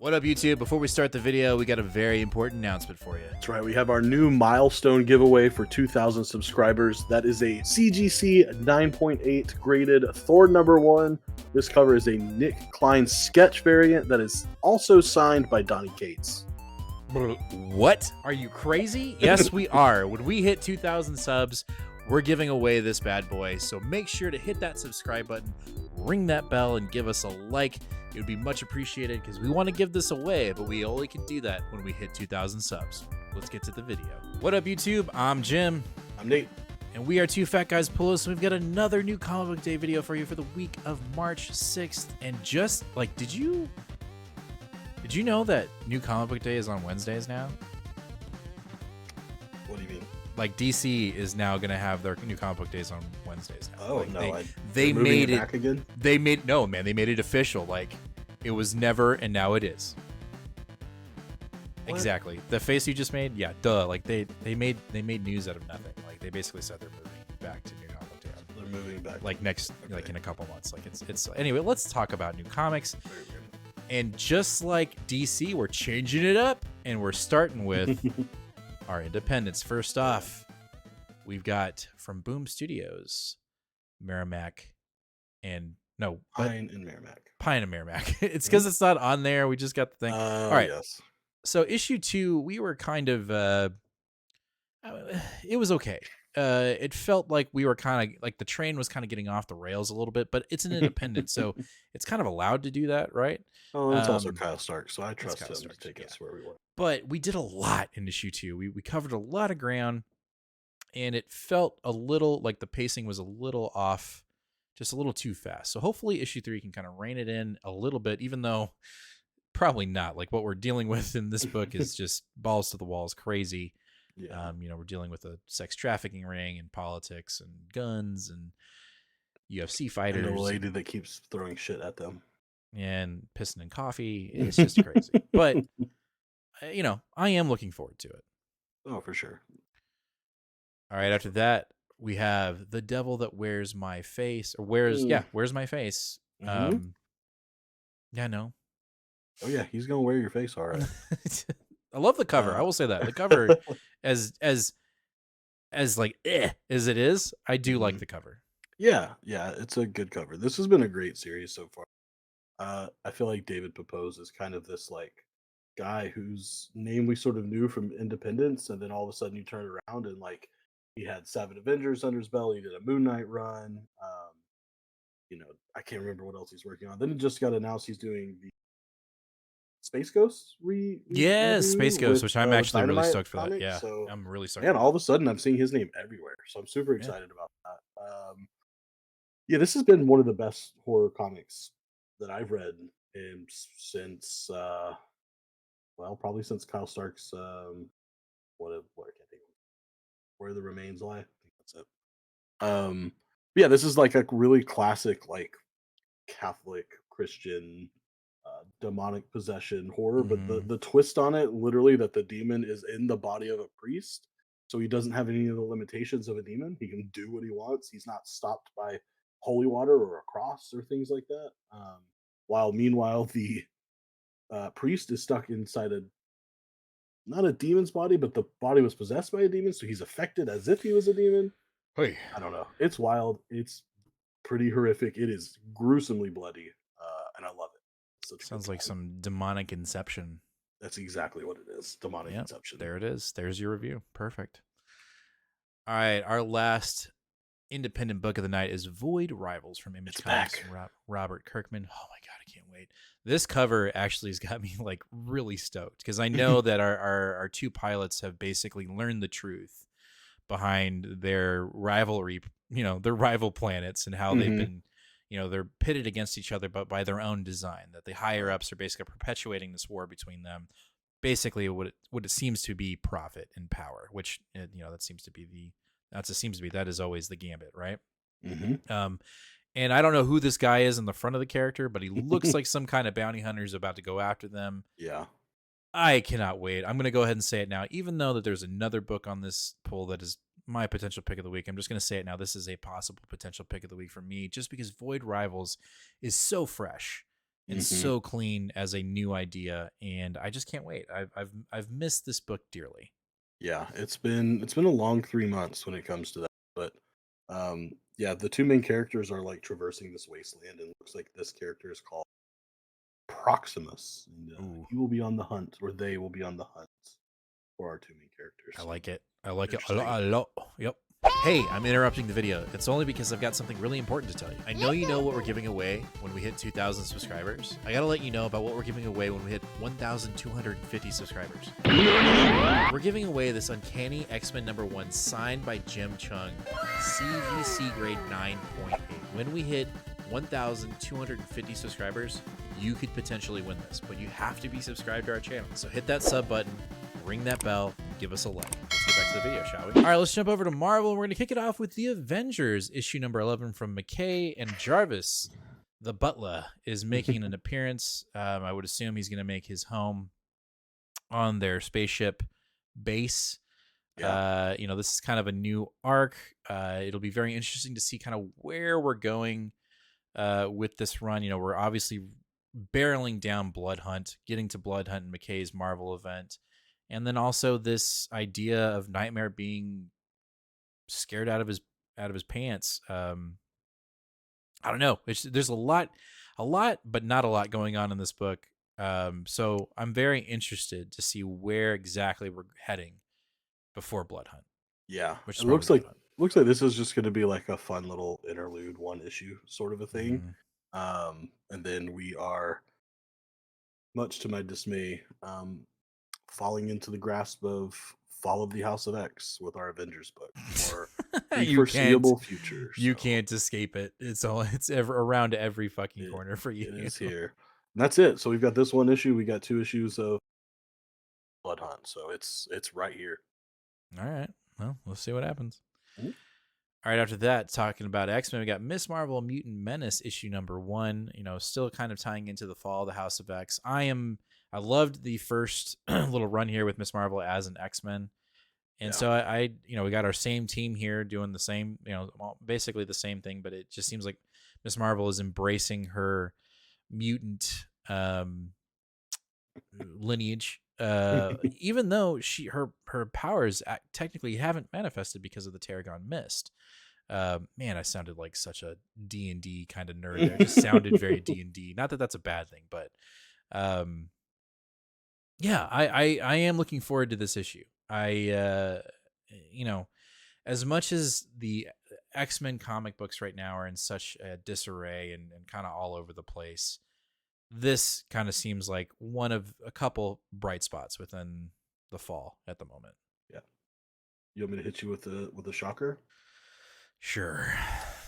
What up, YouTube? Before we start the video, we got a very important announcement for you. That's right, we have our new milestone giveaway for 2,000 subscribers. That is a CGC 9.8 graded Thor #1. This cover is a Nick Klein sketch variant that is also signed by Donny Cates. What? Are you crazy? Yes, we are. When we hit 2,000 subs, we're giving away this bad boy. So make sure to hit that subscribe button, ring that bell, and give us a like. It would be much appreciated because we want to give this away, but we only can do that when we hit 2,000 subs. Let's get to the video. What up, YouTube? I'm Jim. I'm Nate. And we are Two Fat Guys Pillows, and we've got another new comic book day video for you for the week of March 6th. And just like, did you know that new comic book day is on Wednesdays now? What do you mean? Like, DC is now going to have their new comic book days on Wednesdays now. Oh, like, no. They made it back again? They made it official. Like, it was never, and now it is. What? Exactly. The face you just made, yeah, duh. Like, they made news out of nothing. Like, they basically said they're moving back to new comic book day. They're moving back. Like, next, okay. like, in a couple months. Like, it's anyway, let's talk about new comics. And just like DC, we're changing it up, and we're starting with our independents. First off, we've got from Boom Studios, Merrimack and Pine and Merrimack. Pine and Merrimack. It's because it's not on there. We just got the thing. All right. Yes. So issue 2, we were kind of it was okay. It felt like we were kind of like the train was kind of getting off the rails a little bit, but it's an independent, so it's kind of allowed to do that, right? Oh, it's also Kyle Stark, so I trust him Stark, to take us where we want. But we did a lot in issue 2. We covered a lot of ground, and it felt a little like the pacing was a little off, just a little too fast. So hopefully issue 3 can kind of rein it in a little bit, even though probably not. Like, what we're dealing with in this book is just balls to the walls crazy. Yeah. We're dealing with a sex trafficking ring and politics and guns and UFC fighters. And a lady that keeps throwing shit at them. And pissing in coffee. It's just crazy. But, I am looking forward to it. Oh, for sure. All right, after that, we have The Devil That Wears My Face. Or Wears My Face. Mm-hmm. Yeah, no. Oh, yeah, he's going to wear your face, all right. I love the cover. I will say that. The cover, as like, as it is, I do like the cover. Yeah, it's a good cover. This has been a great series so far. I feel like David Pepose is kind of this, like, guy whose name we sort of knew from Independence, and then all of a sudden you turn around and, like, he had 7 Avengers under his belt. He did a Moon Knight run. I can't remember what else he's working on. Then it just got announced he's doing the Space Ghost Space Ghost, which I'm actually really stoked for comic. that. Yeah, so, I'm really stoked. And all of a sudden I'm seeing his name everywhere, so I'm super excited about that. This has been one of the best horror comics that I've read since probably since Kyle Stark's what I can't think of, Where the Remains Lie. I think that's it. This is like a really classic, like, Catholic Christian demonic possession horror, but the twist on it, literally, that the demon is in the body of a priest, so he doesn't have any of the limitations of a demon. He can do what he wants. He's not stopped by holy water or a cross or things like that. While meanwhile the priest is stuck inside not a demon's body, but the body was possessed by a demon, so he's affected as if he was a demon. Hey. I don't know. It's wild. It's pretty horrific. It is gruesomely bloody, and I love it. Sounds like some demonic inception. That's exactly what it is. Demonic inception. There it is. There's your review. Perfect. All right, our last independent book of the night is Void Rivals from Image Comics. Robert Kirkman. Oh my god, I can't wait. This cover actually has got me like really stoked because I know that our 2 pilots have basically learned the truth behind their rivalry, their rival planets, and how they've been, they're pitted against each other, but by their own design, that the higher ups are basically perpetuating this war between them. Basically what it seems to be profit and power, which, that seems to be that is always the gambit, right? And I don't know who this guy is in the front of the character, but he looks like some kind of bounty hunter is about to go after them. Yeah. I cannot wait. I'm going to go ahead and say it now, even though that there's another book on this poll that is my potential pick of the week. I'm just going to say it now. This is a possible potential pick of the week for me, just because Void Rivals is so fresh. and so clean as a new idea, and I just can't wait. I've missed this book dearly. Yeah, it's been a long 3 months when it comes to that, but yeah, the two main characters are like traversing this wasteland, and it looks like this character is called Proximus, and Ooh, he will be on the hunt, or they will be on the hunt for our two main characters. I So like it. I like it a interesting. lot. A lot. Yep. Hey, I'm interrupting the video. It's only because I've got something really important to tell you. I know you know what we're giving away when we hit 2,000 subscribers. I gotta let you know about what we're giving away when we hit 1,250 subscribers. We're giving away this Uncanny X-Men #1 signed by Jim Chung, CVC grade 9.8. When we hit 1,250 subscribers, you could potentially win this, but you have to be subscribed to our channel. So hit that sub button, ring that bell, give us a like. Let's get back to the video, shall we? All right, let's jump over to Marvel. We're going to kick it off with the Avengers, issue number 11 from McKay and Jarvis. The Butler is making an appearance. I would assume he's going to make his home on their spaceship base. Yeah. This is kind of a new arc. It'll be very interesting to see kind of where we're going with this run. We're obviously barreling down Blood Hunt, getting to Blood Hunt and McKay's Marvel event. And then also this idea of Nightmare being scared out of his pants. I don't know. There's a lot, but not a lot going on in this book. So I'm very interested to see where exactly we're heading before Blood Hunt. Yeah, Which it is probably looks like Blood Hunt. this is just going to be like a fun little interlude, one issue sort of a thing. And then we are, much to my dismay, falling into the grasp of Fall of the House of X with our Avengers book for the foreseeable future. You So can't escape it. It's ever around every fucking it, corner for you. it is here. And that's it. So we've got this one issue. We got 2 issues of Blood Hunt. So it's right here. All right. Well, let's see what happens. Mhm. All right, after that, talking about X-Men, we got Miss Marvel Mutant Menace issue number 1, still kind of tying into the fall of the House of X. I loved the first little run here with Miss Marvel as an X-Men. And so we got our same team here doing the same, basically the same thing, but it just seems like Miss Marvel is embracing her mutant lineage, even though her powers technically haven't manifested because of the Tarragon Mist. Man, I sounded like such a D&D kind of nerd there. It just sounded very D&D. Not that that's a bad thing, but yeah, I am looking forward to this issue. As much as the X-Men comic books right now are in such a disarray and kind of all over the place, this kind of seems like one of a couple bright spots within the fall at the moment. Yeah. You want me to hit you with a shocker? Sure.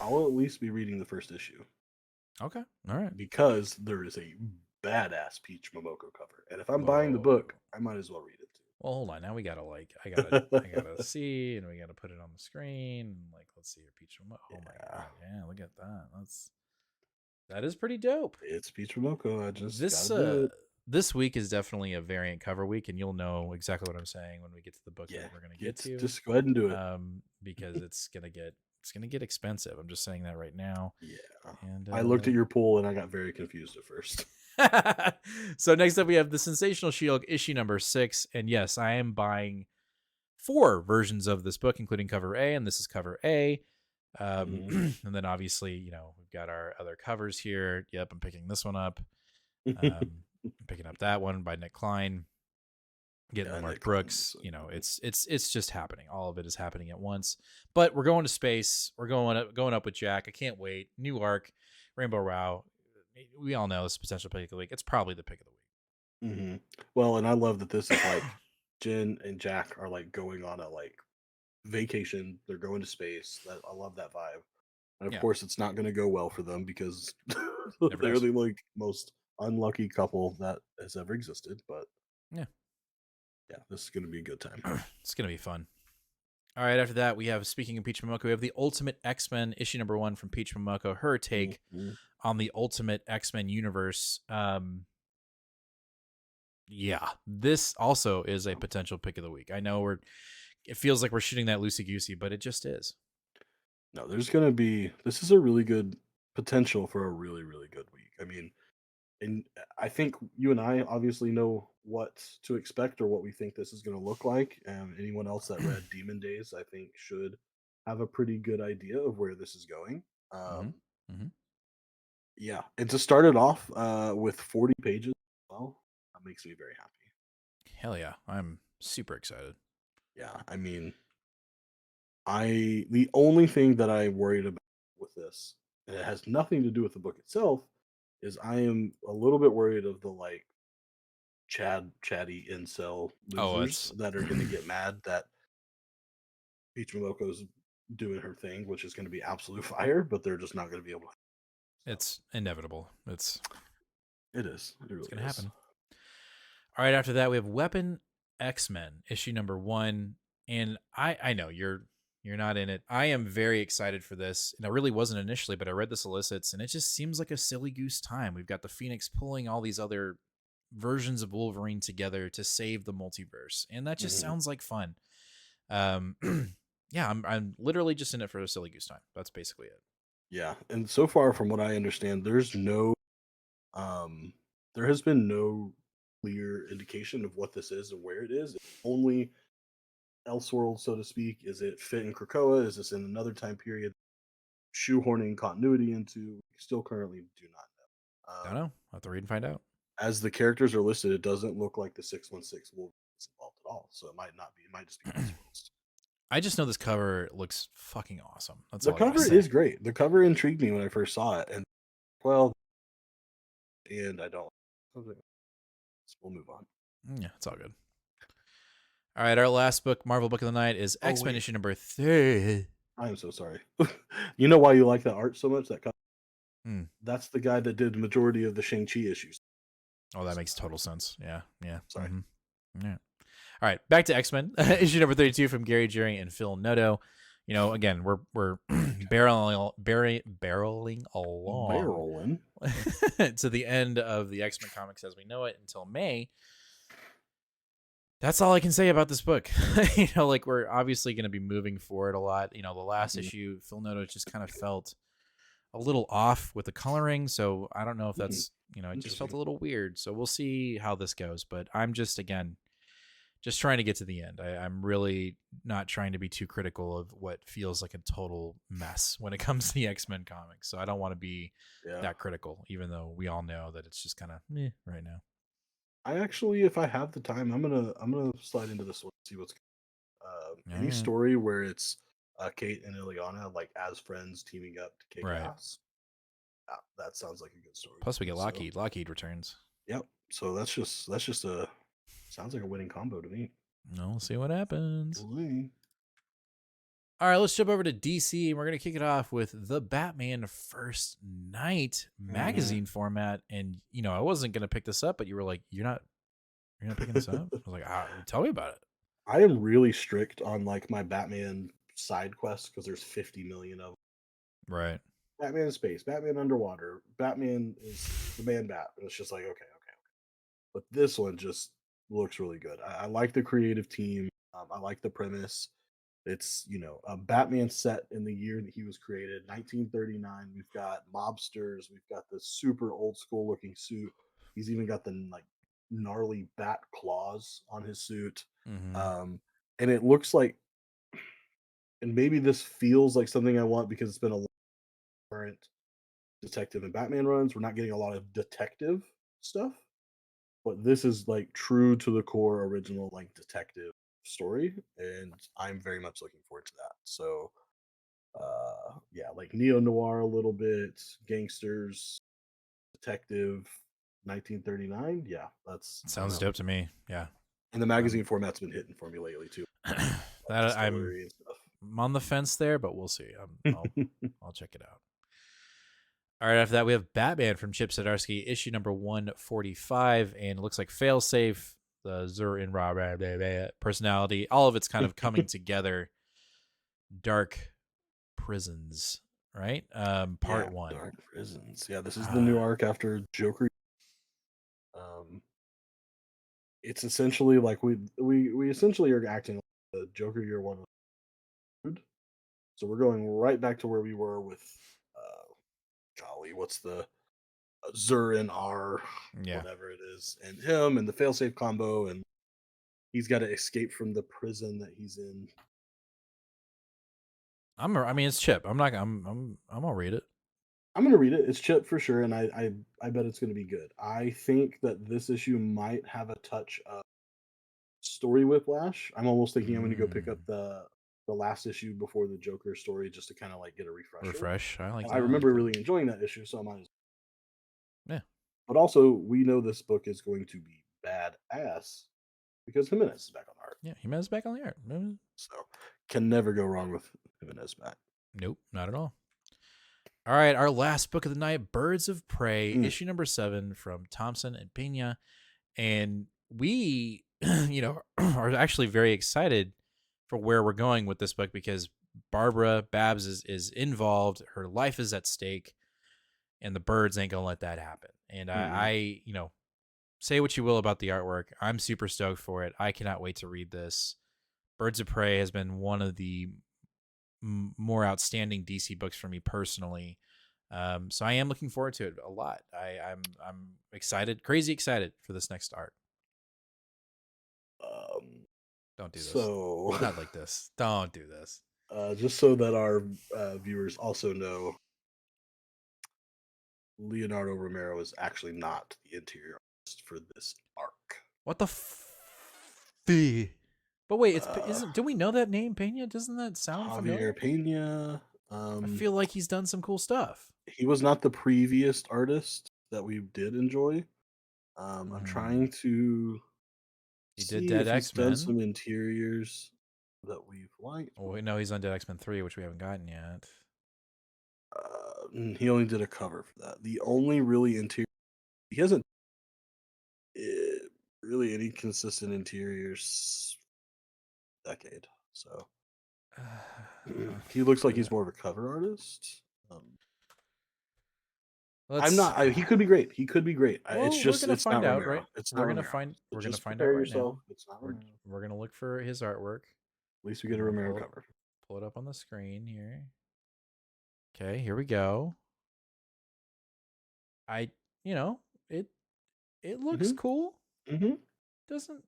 I'll at least be reading the first issue. Okay. All right. Because there is a badass Peach Momoko cover. And if I'm buying the book, I might as well read it too. Well, hold on. Now we gotta I gotta see, and we gotta put it on the screen. And let's see your Peach Momoko. Oh my god! Yeah, look at that. That is pretty dope. It's Peach Momoko. I just this gotta do it. This week is definitely a variant cover week, and you'll know exactly what I'm saying when we get to the book that we're gonna get to. Just go ahead and do it. Because it's gonna get expensive. I'm just saying that right now. Yeah. And I looked at your pool and I got very confused at first. So next up we have the Sensational Shield issue number 6, and yes, I am buying 4 versions of this book, including cover A, and this is cover A. And then obviously, we've got our other covers here. Yep, I'm picking this one up. I'm picking up that one by Nick Klein. Getting the Mark Nick Brooks. It's just happening. All of it is happening at once. But we're going to space. We're going up with Jack. I can't wait. New arc, Rainbow Row. We all know this potential pick of the week. It's probably the pick of the week. Well, and I love that this is like Jen and Jack are going on a vacation. They're going to space. I love that vibe. And of course, it's not going to go well for them because they're the most unlucky couple that has ever existed. But yeah, this is going to be a good time. It's going to be fun. All right, after that, we have, speaking of Peach Momoko, we have the Ultimate X-Men issue number 1 from Peach Momoko, her take on the Ultimate X-Men universe. Yeah, this also is a potential pick of the week. I know it feels like we're shooting that loosey-goosey, but it just is. No, this is a really good potential for a really, really good week. I mean, And I think you and I obviously know what to expect or what we think this is going to look like. Anyone else that read Demon Days, I think, should have a pretty good idea of where this is going. Hmm. Um, Hmm. yeah, and to start it off with 40 pages, well, that makes me very happy. Hell yeah, I'm super excited. Yeah, I mean, the only thing that I worried about with this, and it has nothing to do with the book itself, is I am a little bit worried of the like chatty incel Oh, losers it's that are going to get mad that Peach Momoko's doing her thing, which is going to be absolute fire, but they're just not going to be able to. So it's inevitable. it is. It It's really gonna is. happen. All right, after that we have Weapon X-Men issue number 1, and I know you're not in it. I am very excited for this, and I really wasn't initially, but I read the solicits, and it just seems like a silly goose time. We've got the Phoenix pulling all these other versions of Wolverine together to save the multiverse, and that just Hmm. sounds like fun. Um, yeah, I'm literally just in it for a silly goose time. That's basically it. Yeah, and so far, from what I understand, um, there has been no clear indication of what this is and where it is. It's only Elseworld, so to speak. Is it fit in Krakoa? Is this in another time period? Shoehorning continuity into? We still currently do not know. Don't know. I'll have to read and find out. As the characters are listed, it doesn't look like the 616 Wolverine is involved at all. So it might not be. It might just be Elseworlds. I just know this cover looks fucking awesome. That's The all I gotta cover say. is great. The cover intrigued me when I first saw it, and well, and I don't. I was like, we'll move on. Yeah, it's all good. All right, our last book, Marvel book of the night, is Oh X-Men wait, issue number 3. I am so sorry. You know why you like that art so much? That cover? Hmm. That's the guy that did the majority of the Shang-Chi issues. Oh, that So, makes total sense. Yeah, yeah. sorry. Mm-hmm. Yeah. All right, back to X-Men issue number 32 from Gary Jerry and Phil Noto. You know, again, we're barreling along Barrelin. to the end of the X-Men comics as we know it until May. That's all I can say about this book. Like we're obviously going to be moving forward a lot. The last Mhm, issue, Phil Noto just kind of felt a little off with the coloring. So I don't know if mhm. that's, it just felt Interesting. a little weird. So we'll see how this goes. But I'm just, again, just trying to get to the end. I'm really not trying to be too critical of what feels like a total mess when it comes to the X-Men comics. So I don't want to be Yeah. that critical, even though we all know that it's just kind of meh right now. I actually, if I have the time, I'm gonna slide into this one, see what's All any right. story where it's Kate and Ileana like as friends teaming up to kick Right. ass. That sounds like a good story Plus, to we me. get So, Lockheed. Lockheed returns. yep. So that's just a sounds like a winning combo to me. No, we'll see what happens. Ooh-wee. All right, let's jump over to DC. And we're going to kick it off with the Batman First Night Mhm. magazine format. And, I wasn't going to pick this up, but you were like, you're not picking this up? I was like, tell me about it. I am really strict on like my Batman side quests because there's 50 million of them. Right. Batman in space, Batman underwater, Batman is the man bat, and it's just like okay. But this one just looks really good. I like the creative team. I like the premise. It's a Batman set in the year that he was created, 1939. We've got mobsters. We've got the super old school looking suit. He's even got the like gnarly bat claws on his suit. Mm-hmm. Um, and it looks like, and maybe this feels like something I want because it's been a current detective and Batman runs. We're not getting a lot of detective stuff, but this is like true to the core original like detective story, and I'm very much looking forward to that. So yeah, like neo noir a little bit, gangsters, detective, 1939. Yeah, that's I'm Sounds out. dope to me. Yeah. And the I'm magazine format's been hitting for me lately too, like that I'm distillery and stuff. on the fence there, but we'll see. I'll check it out. All right, after that, we have Batman from Chip Zdarsky, issue number 145, and it looks like Failsafe, the Zur in Ra personality, all of it's kind of coming together. Dark Prisons, right? Part Yeah, one. Dark Prisons. Yeah, this is the new arc after Joker. Um, it's essentially like we essentially are acting like the Joker year one was food. So we're going right back to where we were with golly, what's the Zur and R, Yeah. whatever it is, and him and the failsafe combo, and he's got to escape from the prison that he's in. I mean, it's Chip. I'm gonna read it. I'm gonna read it. It's Chip for sure, and I bet it's gonna be good. I think that this issue might have a touch of story whiplash. I'm almost thinking I'm gonna go pick up Mm, the last issue before the Joker story just to kind of like get a refresher. refresh. I like And I that. I like remember that. really enjoying that issue, so I might as Yeah. but also we know this book is going to be badass because Jimenez is back on art. Yeah. He is back on the art. So can never go wrong with Jimenez back. Nope, not at all. All right, our last book of the night, Birds of Prey, Mm. issue number 7 from Thompson and Pena. And we, are actually very excited for where we're going with this book because Barbara Babs is involved. Her life is at stake, and the birds ain't going to let that happen. And I, say what you will about the artwork. I'm super stoked for it. I cannot wait to read this. Birds of Prey has been one of the more outstanding DC books for me personally. So I am looking forward to it a lot. I'm excited, crazy excited for this next art. Don't do this. So Not like this. Don't do this. just so that our viewers also know, Leonardo Romero is actually not the interior artist for this arc. What the But wait, isn't do we know that name, Pena? Doesn't that sound familiar? Javier Pena. I feel like he's done some cool stuff. He was not the previous artist that we did enjoy. I'm trying to He did see Dead if he's done X-Men. some interiors that we've liked. Oh, wait, no, he's on Dead X-Men 3, which we haven't gotten yet. He only did a cover for that. The only really interior he hasn't really any consistent interiors decade. So he looks like he's more of a cover artist. I'm not. He could be great. He could be great. Well, It's just we're gonna it's find not out, Romero. right? It's We're not gonna Romero. find. So We're gonna just find out prepare right yourself. now. It's not We're Romero. we're gonna look for his artwork. At least we get a Romero cover. Pull it up on the screen here. Okay, here we go. It looks cool. Mm-hmm. Doesn't.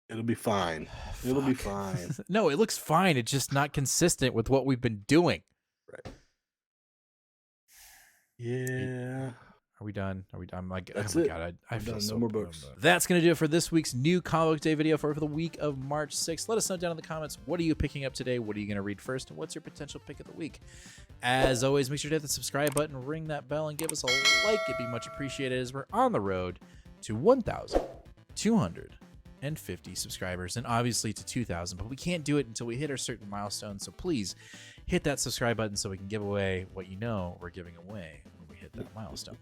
It'll be fine. It'll be fine. No, it looks fine. It's just not consistent with what we've been doing. Right. Yeah. Are we done? Are we done? I'm like, That's oh my it. god, I feel done. so No more books. That's gonna do it for this week's new comic book day video for the week of March 6th. Let us know down in the comments, what are you picking up today? What are you gonna read first? And what's your potential pick of the week? As always, make sure to hit the subscribe button, ring that bell, and give us a like. It'd be much appreciated as we're on the road to 1,250 subscribers and obviously to 2,000, but we can't do it until we hit our certain milestone. So please hit that subscribe button so we can give away what we're giving away when we hit that milestone.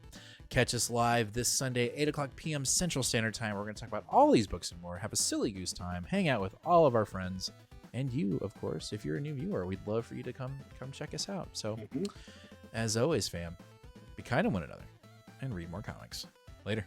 Catch us live this Sunday, 8 o'clock p.m. Central Standard Time. We're going to talk about all these books and more, have a silly goose time, hang out with all of our friends, and you, of course, if you're a new viewer, we'd love for you to come check us out. So, as always, fam, be kind to one another and read more comics. Later.